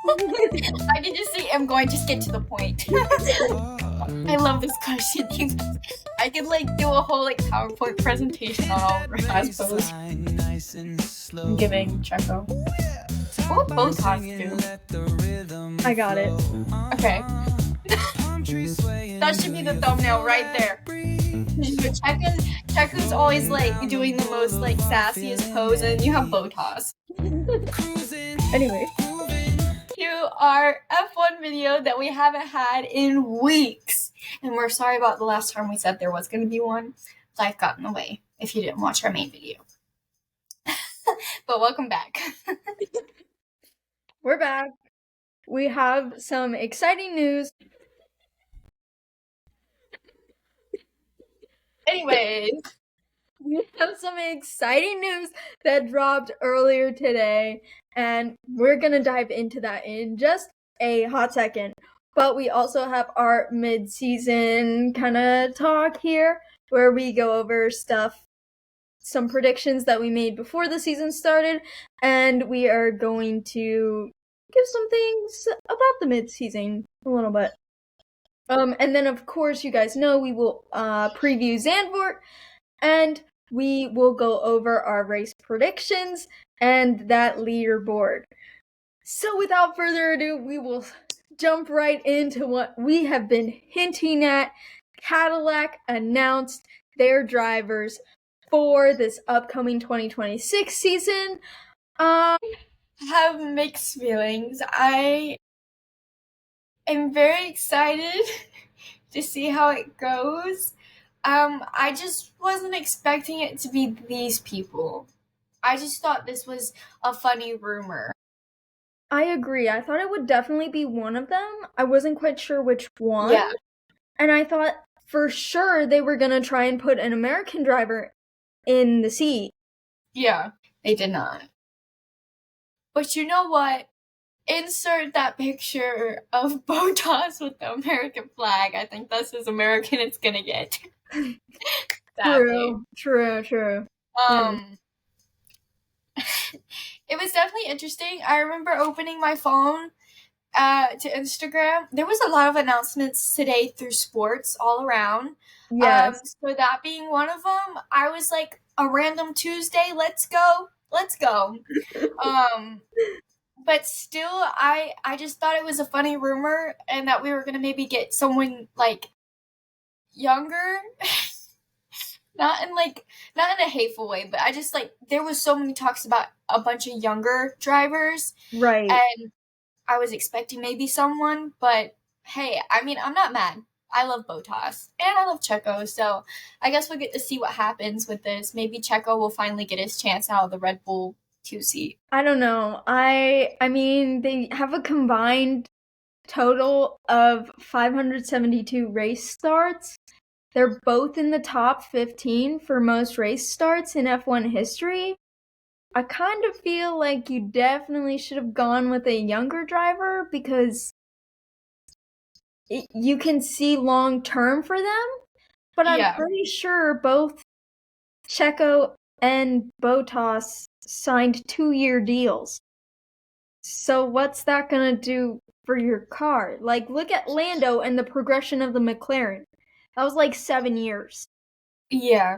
I can just see him going, just get to the point. I love this question. I could like do a whole like PowerPoint presentation on all of Rafa's pose. I'm giving Checo. What Botox do? I got it. Okay. That should be the thumbnail right there. Checo's always like doing the most like sassiest pose, and you have Botox. Anyway. To our F1 video that we haven't had in weeks. And we're sorry about the last time we said there was going to be one. Life got in the way if you didn't watch our main video. But welcome back. We're back. We have some exciting news. Anyways. We have some exciting news that dropped earlier today, and we're going to dive into that in just a hot second. But we also have our mid-season kind of talk here, where we go over stuff, some predictions that we made before the season started, and we are going to give some things about the mid-season a little bit. And then, of course, you guys know we will preview Zandvoort, and we will go over our race predictions and that leaderboard. So without further ado, we will jump right into what we have been hinting at. Cadillac announced their drivers for this upcoming 2026 season. I have mixed feelings. I am very excited to see how it goes. I just wasn't expecting it to be these people. I just thought this was a funny rumor. I agree. I thought it would definitely be one of them. I wasn't quite sure which one. Yeah. And I thought for sure they were going to try and put an American driver in the seat. Yeah, they did not. But you know what? Insert that picture of Botas with the American flag. I think that's as American it's gonna get. True. It was definitely interesting. I remember opening my phone to Instagram. There was a lot of announcements today through sports all around. Yes. So that being one of them, I was like, a random Tuesday, let's go. But still, I just thought it was a funny rumor, and that we were gonna maybe get someone like younger. not in a hateful way, but I just like there was so many talks about a bunch of younger drivers. Right. And I was expecting maybe someone, but hey, I mean, I'm not mad. I love Botas and I love Checo, so I guess we'll get to see what happens with this. Maybe Checo will finally get his chance out of the Red Bull 2 seat. I don't know. I mean, they have a combined total of 572 race starts. They're both in the top 15 for most race starts in F1 history. I kind of feel like you definitely should have gone with a younger driver because you can see long term for them. But I'm pretty sure both Checo and Botas signed 2-year deals. So what's that gonna do for your car? Like, look at Lando and the progression of the McLaren. That was like 7 years. Yeah.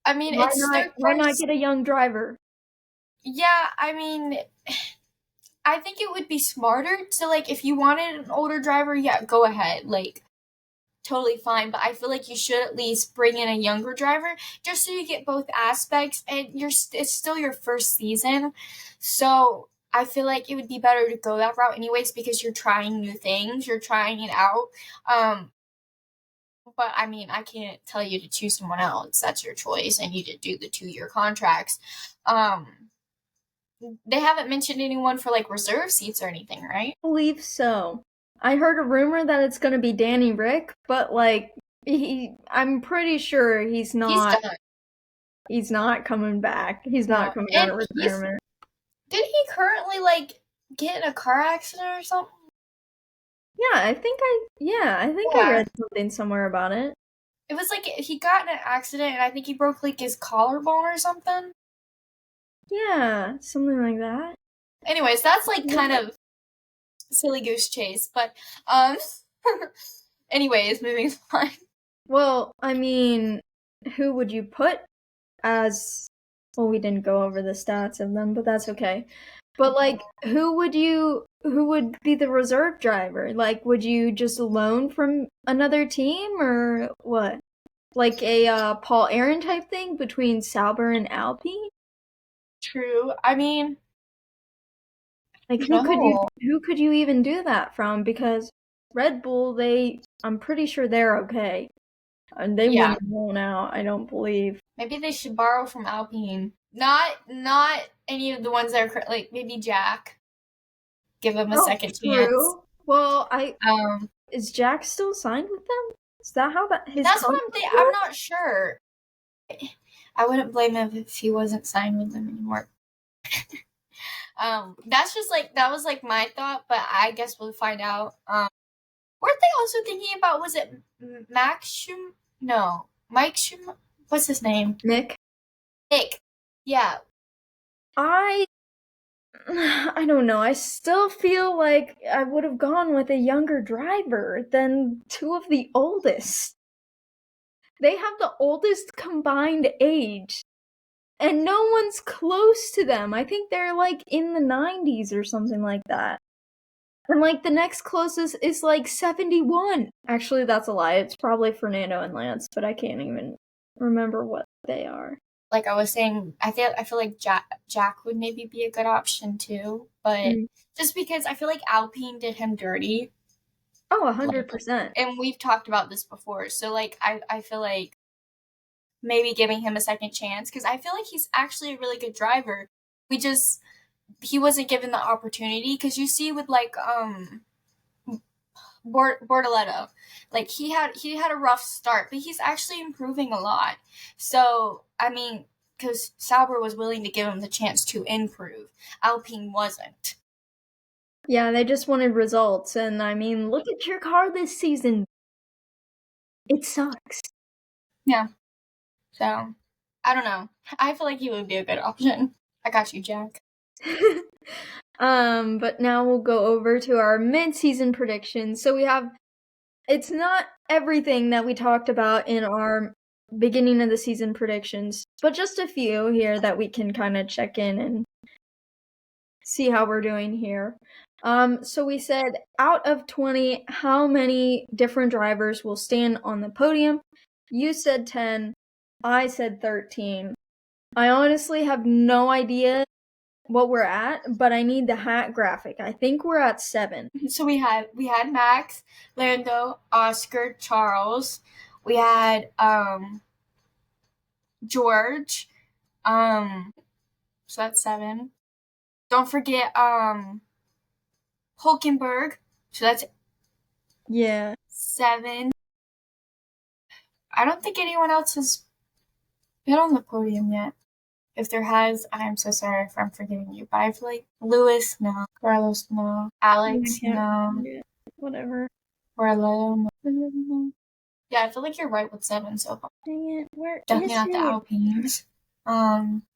I mean, why not get a young driver? Yeah, I mean, I think it would be smarter to, like, if you wanted an older driver, yeah, go ahead. Like, totally fine. But I feel like you should at least bring in a younger driver just so you get both aspects. And it's still your first season. So I feel like it would be better to go that route anyways because you're trying new things. You're trying it out. But I mean, I can't tell you to choose someone else. That's your choice, and you did do the 2-year contracts. They haven't mentioned anyone for like reserve seats or anything, right? I believe so. I heard a rumor that it's going to be Danny Rick, but like I'm pretty sure he's not. He's not coming back. He's not coming out of retirement. Did he currently like get in a car accident or something? Yeah, I think I read something somewhere about it. It was like he got in an accident and I think he broke like his collarbone or something. Yeah, something like that. Anyways, that's like kind of silly goose chase, but um anyways, moving on. Well, I mean, who would you put as well, we didn't go over the stats of them, but that's okay. But like who would be the reserve driver? Like would you just loan from another team or what? Like a Paul Aaron type thing between Sauber and Alpine? True. I mean, Like no. who could you even do that from? Because Red Bull, I'm pretty sure they're okay. And they Yeah. wouldn't loan out, I don't believe. Maybe they should borrow from Alpine. Not any of the ones that are like maybe Jack. Give him a Oh, second chance. true. Well, Um, is Jack still signed with them? Is that how his that's what contract I'm thinking. I'm works? not sure. I wouldn't blame him if he wasn't signed with them anymore. That's just like that was like my thought, but I guess we'll find out. Weren't they also thinking about was it Max Schum? No, Mike Schum. What's his name? Nick? Nick. Yeah. I I don't know. I still feel like I would have gone with a younger driver than two of the oldest. They have the oldest combined age, and no one's close to them. I think they're like in the 90s or something like that. And like the next closest is like 71. Actually, that's a lie. It's probably Fernando and Lance, but I can't even remember what they are. Like I was saying, I feel like Jack would maybe be a good option too, but just because I feel like Alpine did him dirty. Oh, Like, 100%. and we've talked about this before, so like I feel like maybe giving him a second chance because I feel like he's actually a really good driver. He wasn't given the opportunity because you see with like Bortoletto, like he had a rough start, but he's actually improving a lot. So I mean, because Sauber was willing to give him the chance to improve, Alpine wasn't. Yeah, they just wanted results, and I mean, look at your car this season. It sucks. Yeah. So I don't know. I feel like he would be a good option. I got you, Jack. But now we'll go over to our mid-season predictions. So it's not everything that we talked about in our beginning of the season predictions, but just a few here that we can kind of check in and see how we're doing here. So we said out of 20, how many different drivers will stand on the podium? You said 10, I said 13. I honestly have no idea what we're at, but I need the hat graphic. I think we're at 7. So we had Max, Lando, Oscar, Charles. We had George. So that's 7. Don't forget Hulkenberg. So that's Yeah. 7. I don't think anyone else has been on the podium yet. If there has, I'm so sorry if I'm forgetting you. But I feel like Lewis, no. Carlos, no. Alex, no. Whatever. Orlando, no. Yeah, I feel like you're right with 7 so far. Dang it. Where Definitely is not the it? Alpines.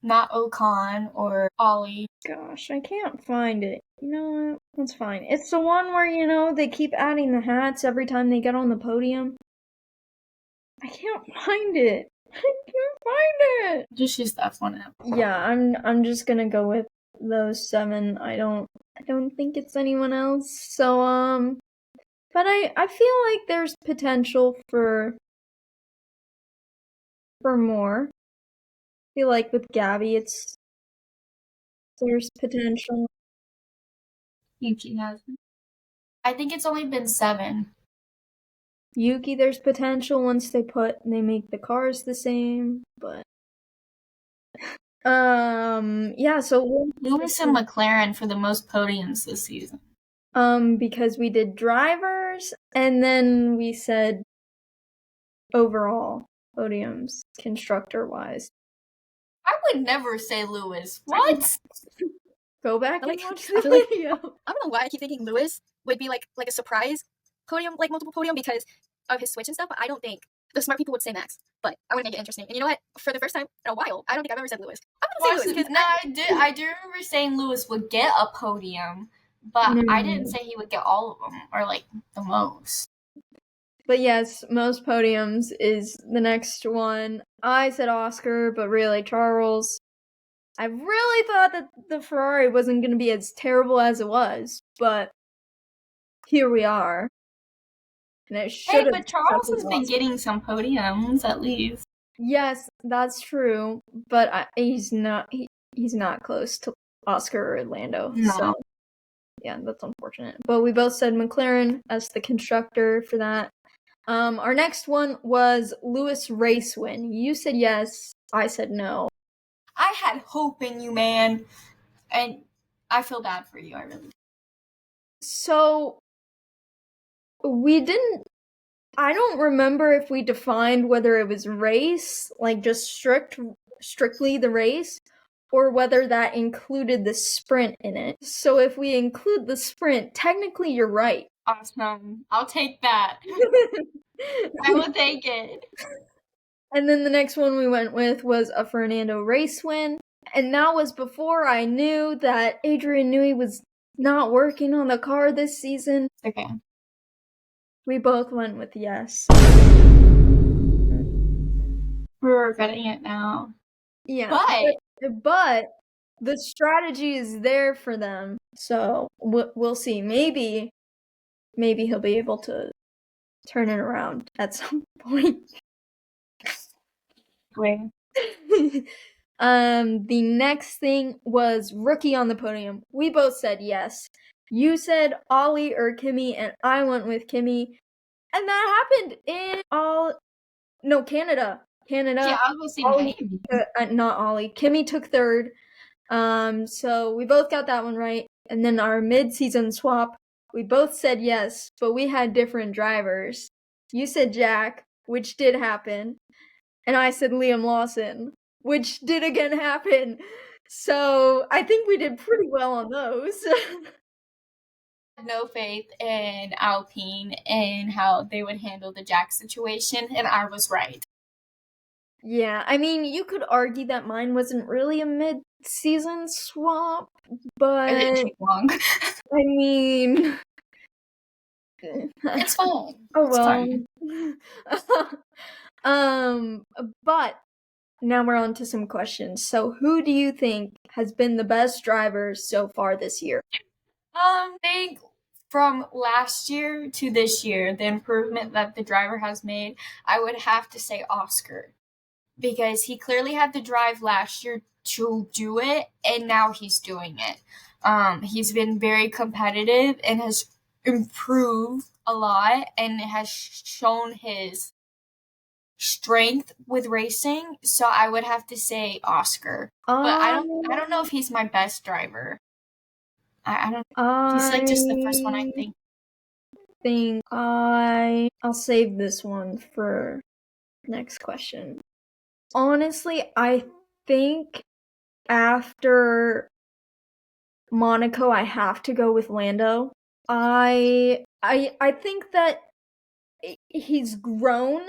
Not Ocon or Ollie. Gosh, I can't find it. You know what? That's fine. It's the one where, they keep adding the hats every time they get on the podium. I can't find it. I can't find it. Just use the F1 app. Yeah, I'm just gonna go with those 7. I don't think it's anyone else. So but I feel like there's potential for more. I feel like with Gabby there's potential. Yuki hasn't. I think it's only been 7. Yuki, there's potential once they make the cars the same, but yeah, so Lewis and McLaren for the most podiums this season. Because we did drivers and then we said overall podiums constructor wise. I would never say Lewis. What? Go back and watch the video. I don't know why I keep thinking Lewis would be like a surprise podium, like multiple podium because of his switch and stuff, but I don't think the smart people would say Max, but I want to make it interesting. And you know what? For the first time in a while, I don't think I've ever said Lewis. I'm going to say Lewis. I do remember saying Lewis would get a podium, but I didn't say he would get all of them, or like the most. But yes, most podiums is the next one. I said Oscar, but really Charles. I really thought that the Ferrari wasn't going to be as terrible as it was, but here we are. And it should have. Hey, but Charles has been getting some podiums at least. Yes, that's true, but he's not. He's not close to Oscar or Lando. No. So yeah, that's unfortunate. But we both said McLaren as the constructor for that. Our next one was Lewis race win. You said yes. I said no. I had hope in you, man, and I feel bad for you. I really do. So we didn't. I don't remember if we defined whether it was race, like just strictly the race, or whether that included the sprint in it. So if we include the sprint, technically you're right. Awesome. I'll take that. I will take it. And then the next one we went with was a Fernando race win. And that was before I knew that Adrian Newey was not working on the car this season. Okay. We both went with yes. We're regretting it now. Yeah. But the strategy is there for them. So we'll see. Maybe he'll be able to turn it around at some point. Wait. The next thing was rookie on the podium. We both said yes. You said Ollie or Kimi, and I went with Kimi. And that happened in Canada. Yeah, I was going to say not Ollie. Kimi took third. So we both got that one right. And then our mid-season swap, we both said yes, but we had different drivers. You said Jack, which did happen. And I said Liam Lawson, which did again happen. So I think we did pretty well on those. No faith in Alpine and how they would handle the Jack situation, and I was right. Yeah, I mean, you could argue that mine wasn't really a mid-season swap, but it didn't take long. I mean, it's fine. Oh well. But now we're on to some questions. So, who do you think has been the best driver so far this year? I think from last year to this year, the improvement that the driver has made, I would have to say Oscar. Because he clearly had the drive last year to do it, and now he's doing it. He's been very competitive and has improved a lot and has shown his strength with racing. So I would have to say Oscar. But I don't know if he's my best driver. I don't. He's like just the first one I think. I'll save this one for next question. Honestly, I think after Monaco, I have to go with Lando. I think that he's grown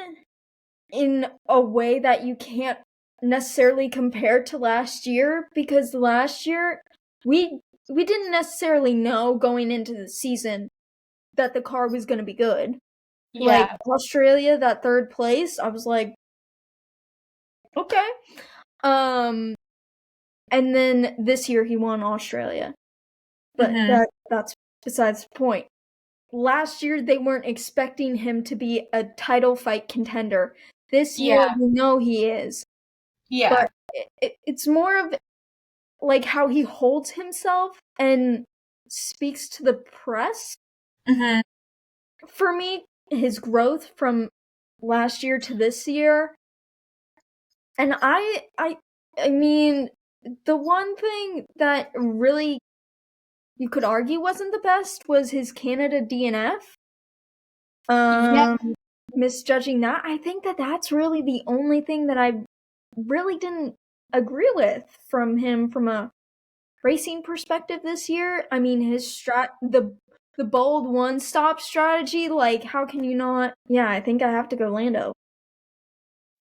in a way that you can't necessarily compare to last year, because last year we didn't necessarily know going into the season that the car was going to be good. Yeah. Like Australia, that third place, I was like, okay. And then this year he won Australia. But that's besides the point. Last year they weren't expecting him to be a title fight contender. This year we know he is. Yeah. But it's more of like how he holds himself and speaks to the press. Mm-hmm. For me, his growth from last year to this year, and I mean, the one thing that really you could argue wasn't the best was his Canada DNF. Misjudging that, I think that's really the only thing that I really didn't agree with from him from a racing perspective this year. I mean, his the bold one-stop strategy, like, how can you not? Yeah, I think I have to go Lando.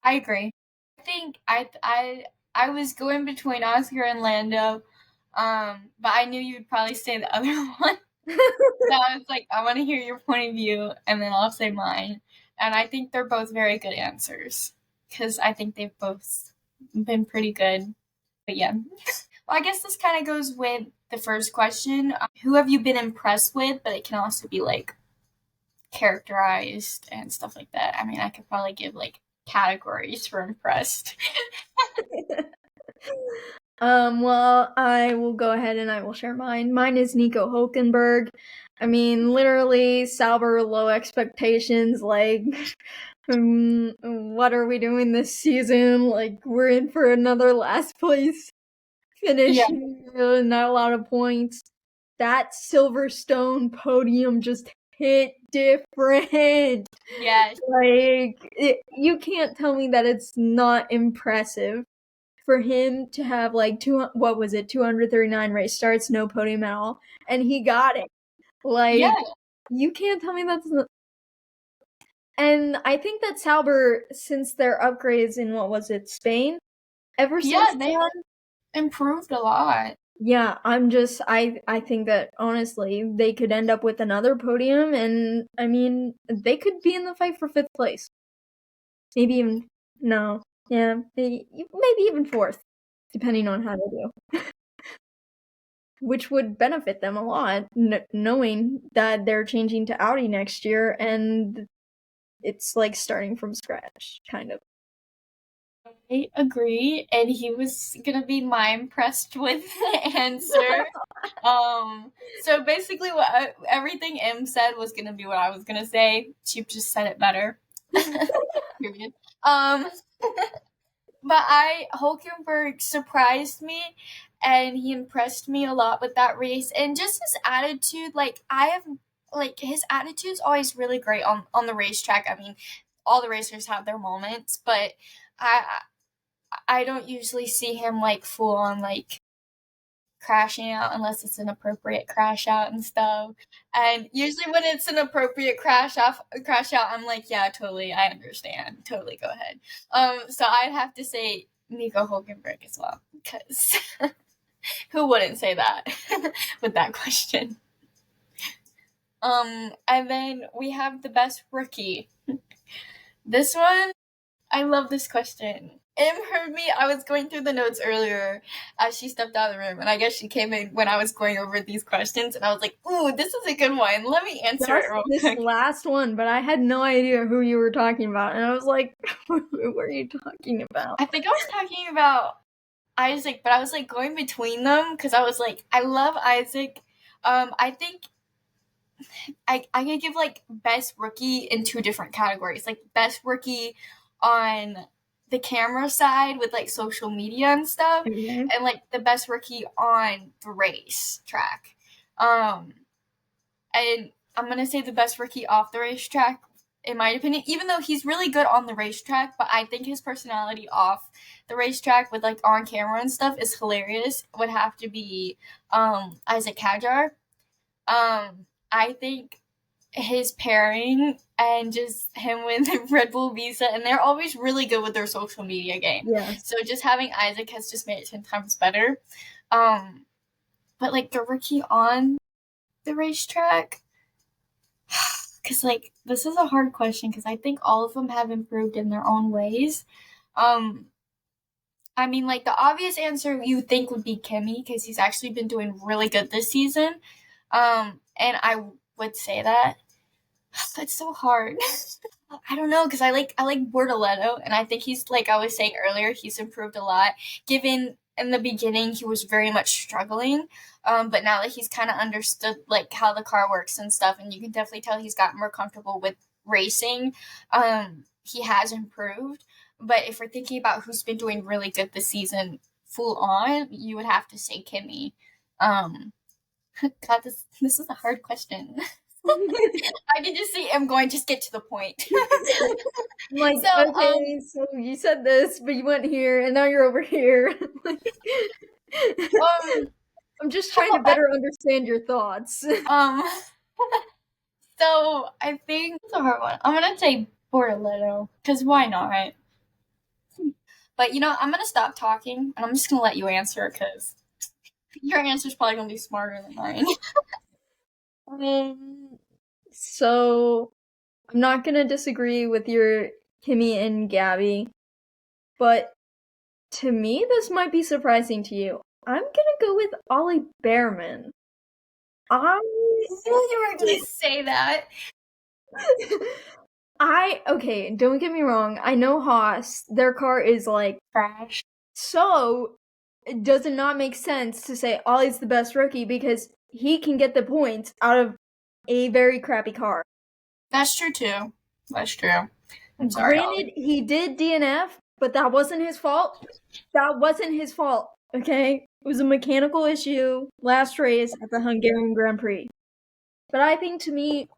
I agree. I think I was going between Oscar and Lando, but I knew you'd probably say the other one. So I was like, I want to hear your point of view, and then I'll say mine. And I think they're both very good answers because I think they've both been pretty good. But yeah, well, I guess this kind of goes with the first question. Who have you been impressed with? But it can also be like characterized and stuff like that. I mean, I could probably give like categories for impressed. Well, I will go ahead and I will share mine. Mine is Nico Hulkenberg. I mean, literally, Sauber low expectations. Like, what are we doing this season? Like, we're in for another last place finish. Yeah. Not a lot of points. That Silverstone podium just hit different. Yes. Like, you can't tell me that it's not impressive for him to have like 239 race starts, no podium at all, and he got it. Yeah. Like, you can't tell me that's not. And I think that Sauber, since their upgrades in what was it, Spain, ever Yeah. since They then, improved a lot. yeah, I think that honestly they could end up with another podium, and I mean they could be in the fight for fifth place, maybe even no, yeah, maybe even fourth, depending on how they do. Which would benefit them a lot, knowing that they're changing to Audi next year, and it's like starting from scratch, kind of. I agree, and he was gonna be my impressed with the answer. So basically, everything M said was gonna be what I was gonna say. She just said it better. Period. But Hulkenberg surprised me, and he impressed me a lot with that race, and just his attitude. Like his attitude's always really great on the racetrack. I mean, all the racers have their moments, but I I don't usually see him like full on like crashing out unless it's an appropriate crash out and stuff. And usually when it's an appropriate crash out, I'm like, yeah, totally, I understand. Totally go ahead. So I'd have to say Nico Hulkenberg as well, because who wouldn't say that with that question? And then we have the best rookie. This one, I love this question. Em heard me. I was going through the notes earlier as she stepped out of the room, and I guess she came in when I was going over these questions, and I was like, "Ooh, this is a good one. Let me answer it Just real this quick." last one, but I had no idea who you were talking about, and I was like, "What are you talking about?" I think I was talking about Isaac, but I was like going between them because I was like, I love Isaac. I think I could give like best rookie in two different categories, like best rookie on the camera side with like social media and stuff, Okay. and like the best rookie on the race track. Um, and I'm gonna say the best rookie off the racetrack, in my opinion, even though he's really good on the racetrack, but I think his personality off the racetrack with like on camera and stuff is hilarious. Would have to be Isaac Hadjar. I think his pairing and just him with Red Bull Visa, and they're always really good with their social media game. Yes. So just having Isaac has just made it 10 times better. Um, but like the rookie on the racetrack, because like this is a hard question because I think all of them have improved in their own ways. Um, I mean, like the obvious answer you think would be Kimmy because he's actually been doing really good this season. And I would say that. That's so hard. I don't know because I like Bortoletto, and I think he's like I was saying earlier, he's improved a lot. Given in the beginning he was very much struggling, but now that he's kind of understood like how the car works and stuff, and you can definitely tell he's gotten more comfortable with racing. He has improved. But if we're thinking about who's been doing really good this season, full on, you would have to say Kimmy. Um, God, this is a hard question. I can just see him going, just get to the point. Like, So, okay, so you said this, but you went here, and now you're over here. um, I'm just trying to better understand your thoughts. um, so I think it's a hard one. I'm gonna say Bortoletto, because why not? But I'm gonna stop talking and I'm just gonna let you answer because your answer's probably gonna be smarter than mine. So I'm not gonna disagree with your Kimmy and Gabby, but to me, this might be surprising to you. I'm gonna go with Ollie Behrman. I knew you were gonna say that. okay, don't get me wrong. I know Haas, their car is like Trash. so it does not make sense to say Ollie's the best rookie because he can get the points out of a very crappy car. That's true too. That's true. I'm sorry. Granted, he did DNF, but that wasn't his fault. That wasn't his fault, okay? It was a mechanical issue last race at the Hungarian Grand Prix. But I think to me,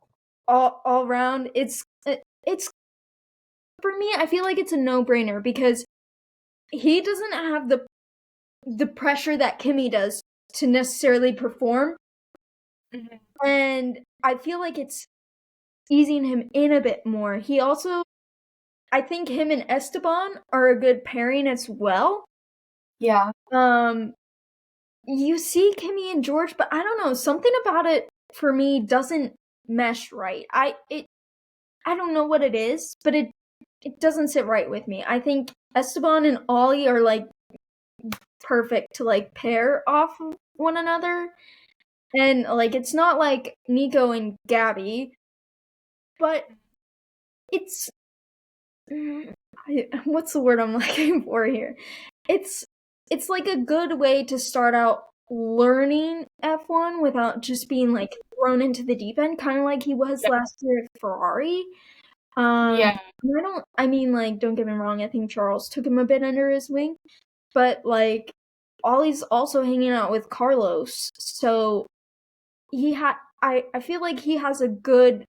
all around, it's for me, I feel like it's a no-brainer because he doesn't have the pressure that Kimmy does to necessarily perform. Mm-hmm. And I feel like it's easing him in a bit more. He also, I think him and Esteban are a good pairing as well. Yeah. You see Kimmy and George, but I don't know, something about it for me doesn't mesh right. I don't know what it is, but it doesn't sit right with me. I think Esteban and Ollie are like perfect to like pair off of one another. And like it's not like Nico and Gabby, but it's what's the word I'm looking for here? It's like a good way to start out learning F1 without just being like thrown into the deep end, kind of like he was last year at Ferrari. Yeah. Don't get me wrong, I think Charles took him a bit under his wing, but like Ollie's also hanging out with Carlos, so I feel like he has a good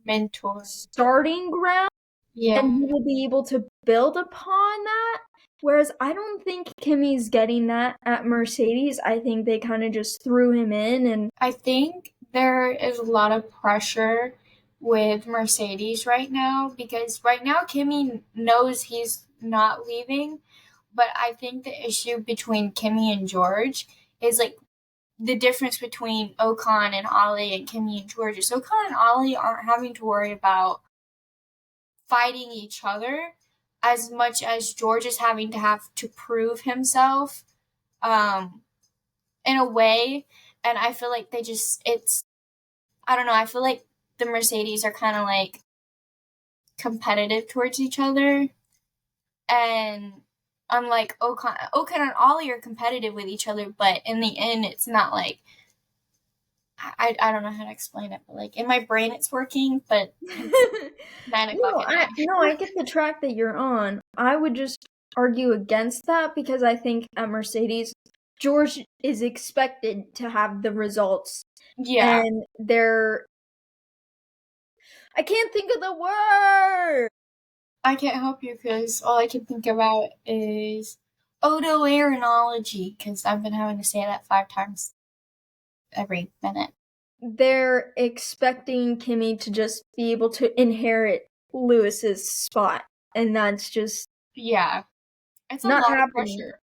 mentor starting ground. Yeah. And he will be able to build upon that. Whereas I don't think Kimmy's getting that at Mercedes. I think they kind of just threw him in. And I think there is a lot of pressure with Mercedes right now because right now Kimmy knows he's not leaving. But I think the issue between Kimmy and George is like the difference between Ocon and Ollie and Kimmy and George is Ocon and Ollie aren't having to worry about fighting each other as much as George is having to have to prove himself in a way. And I feel like I don't know, I feel like the Mercedes are kind of like competitive towards each other. And unlike Ocon and Ollie are competitive with each other, but in the end, it's not like I don't know how to explain it, but like in my brain it's working, but it's 9 o'clock at night. I get the track that you're on. I would just argue against that because I think at Mercedes, George is expected to have the results. Yeah. And I can't think of the word! I can't help you because all I can think about is otoaeronology because I've been having to say that 5 times every minute. They're expecting Kimmy to just be able to inherit Lewis's spot, and that's just it's not a lot of pressure.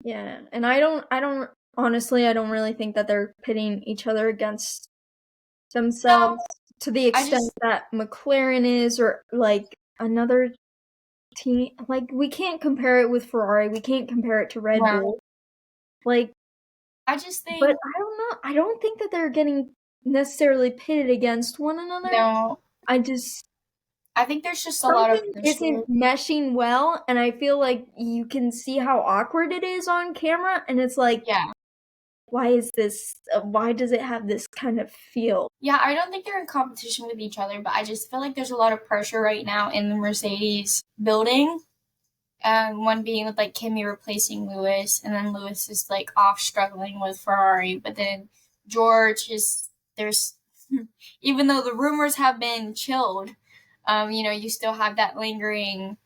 Yeah, and I don't honestly, I don't really think that they're pitting each other against themselves to the extent that McLaren is, or like another team. Like we can't compare it with Ferrari, we can't compare it to Red Bull. Like I just think, but I don't know. I don't think that they're getting necessarily pitted against one another. No, I think there's just a lot of pressure. Isn't meshing well, and I feel like you can see how awkward it is on camera, and it's like, why is this? Why does it have this kind of feel? Yeah, I don't think they're in competition with each other, but I just feel like there's a lot of pressure right now in the Mercedes building. One being with like Kimi replacing Lewis, and then Lewis is like off struggling with Ferrari, but then George there's even though the rumors have been chilled, you still have that lingering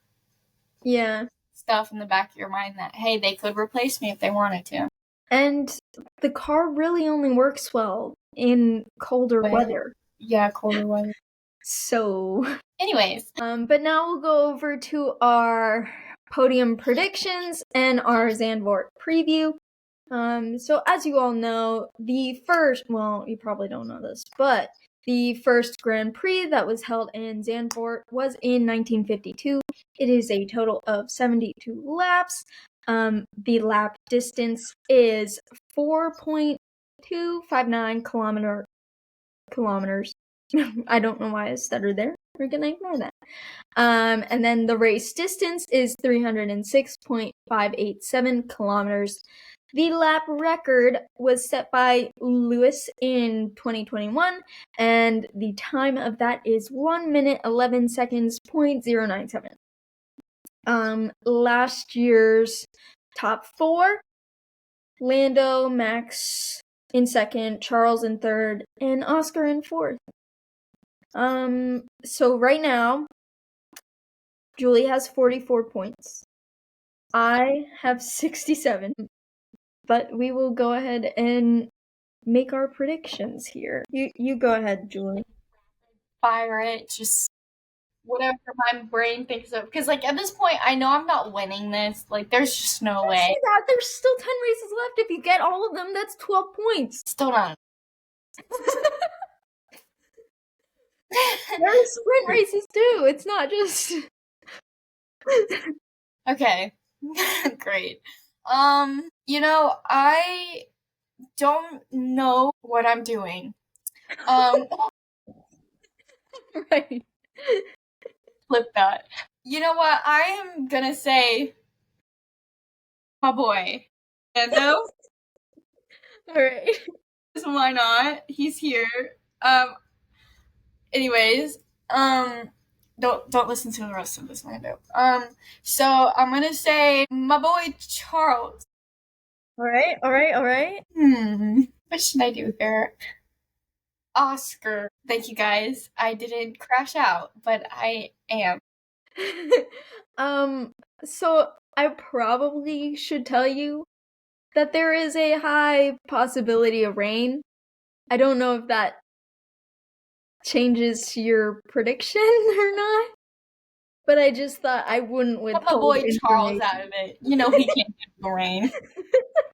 stuff in the back of your mind that hey, they could replace me if they wanted to. And the car really only works well in colder weather. Yeah, colder weather. So anyways, but now we'll go over to our podium predictions and our Zandvoort preview. So as you all know, you probably don't know this, but the first Grand Prix that was held in Zandvoort was in 1952. It is a total of 72 laps. The lap distance is 4.259 kilometers. I don't know why I stuttered there. We're gonna ignore that. And then the race distance is 306.587 kilometers. The lap record was set by Lewis in 2021, and the time of that is 1 minute 11 seconds, .097. Last year's top four: Lando, Max in second, Charles in third, and Oscar in fourth. So right now, Julie has 44 points. I have 67. But we will go ahead and make our predictions here. You go ahead, Julie. Fire it, just whatever my brain thinks of. Because, like, at this point, I know I'm not winning this. Like, there's just no way. Say that. There's still 10 races left. If you get all of them, that's 12 points. Still not. There are sprint races, too. It's not just... Okay. Great. I don't know what I'm doing. Right. Flip that. You know what? I am gonna say my boy. Lando. Alright. Why not? He's here. Anyways, don't listen to the rest of this, Lando. So I'm gonna say my boy Charles. Alright. What should I do here? Oscar. Thank you guys. I didn't crash out, but I am. So I probably should tell you that there is a high possibility of rain. I don't know if that changes your prediction or not, but I just thought I wouldn't withhold my boy Charles information. out of it. You know he can't get the rain.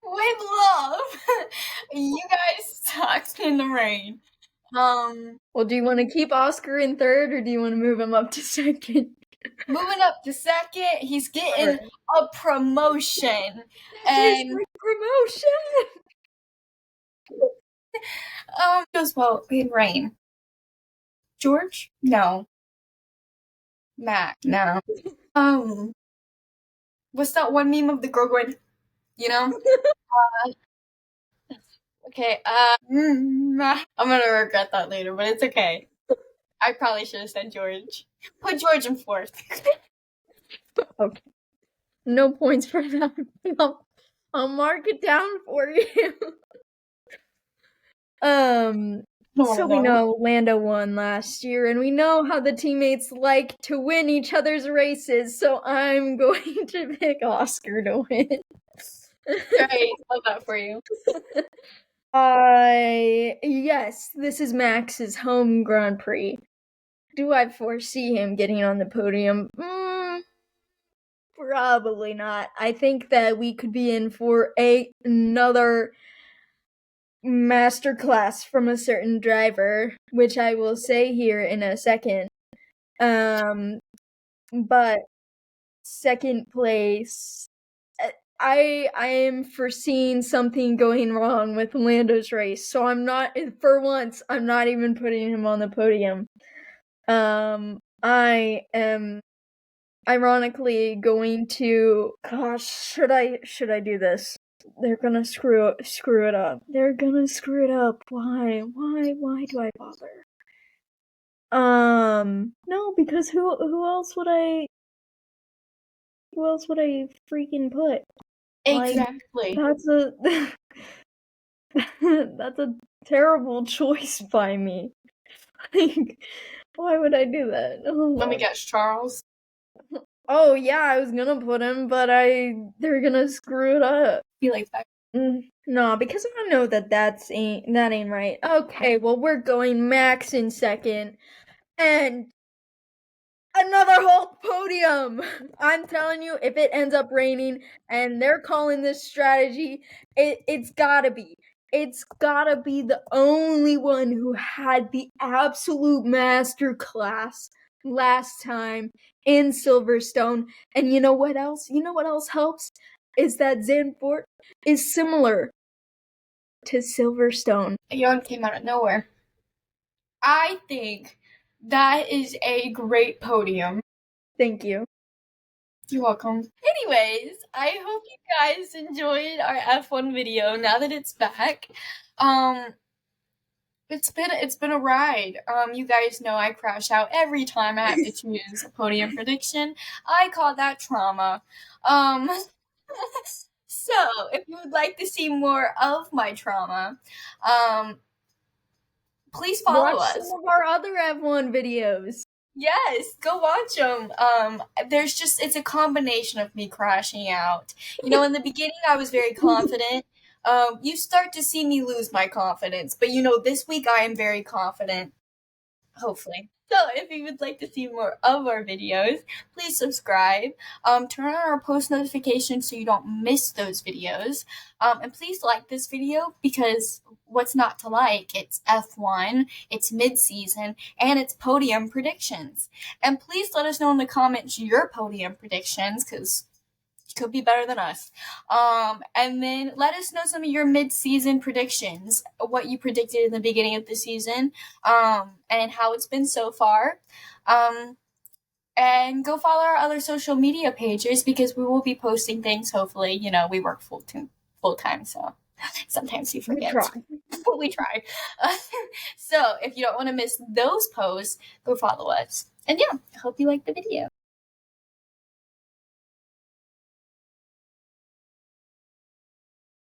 With love. You guys suck in the rain. Well, do you want to keep Oscar in third, or do you want to move him up to second? Moving up to second, he's getting a promotion. And promotion. Goes well in rain. George? No. Mac? No. What's that one meme of the girl going, you know? Okay, I'm gonna regret that later, but it's okay. I probably should have said George. Put George in fourth. Okay. No points for that. I'll mark it down for you. So we know Lando won last year, and we know how the teammates like to win each other's races, so I'm going to pick Oscar to win. Great, love that for you. Yes, this is Max's home Grand Prix. Do I foresee him getting on the podium? Probably not. I think that we could be in for another masterclass from a certain driver, which I will say here in a second. But second place, I am foreseeing something going wrong with Lando's race, so I'm not even putting him on the podium. I am ironically going to, gosh, should I do this? They're gonna screw it up. They're gonna screw it up. Why do I bother? No, because who else would I freaking put? Exactly. That's a terrible choice by me. Like, why would I do that? Let me guess, Charles. Oh yeah, I was gonna put him, but they're gonna screw it up. Feel like that. No, because I know that ain't right. Okay, well we're going Max in second, and Another whole podium. I'm telling you, if it ends up raining and they're calling this strategy, it's gotta be. It's gotta be the only one who had the absolute master class last time in Silverstone. And you know what else? You know what else helps? Is that Zandvoort is similar to Silverstone. A yawn came out of nowhere. I think that is a great podium. Thank you. You're welcome. Anyways, I hope you guys enjoyed our F1 video now that it's back. It's been a ride. You guys know I crash out every time I have to choose a podium prediction. I call that trauma. Um, so if you would like to see more of my trauma, please follow Watch us. some of our other F1 videos. Yes, go watch them. It's a combination of me crashing out. You know, in the beginning, I was very confident. You start to see me lose my confidence, but you know, this week I am very confident. Hopefully. So, if you would like to see more of our videos, please subscribe. Turn on our post notifications so you don't miss those videos. And please like this video because what's not to like? It's F1, it's mid-season, and it's podium predictions. And please let us know in the comments your podium predictions because could be better than us. And then let us know some of your mid-season predictions, what you predicted in the beginning of the season, and how it's been so far. And go follow our other social media pages because we will be posting things. Hopefully, you know, we work full time, so sometimes we forget. But we try. So if you don't want to miss those posts, go follow us. And yeah, I hope you liked the video.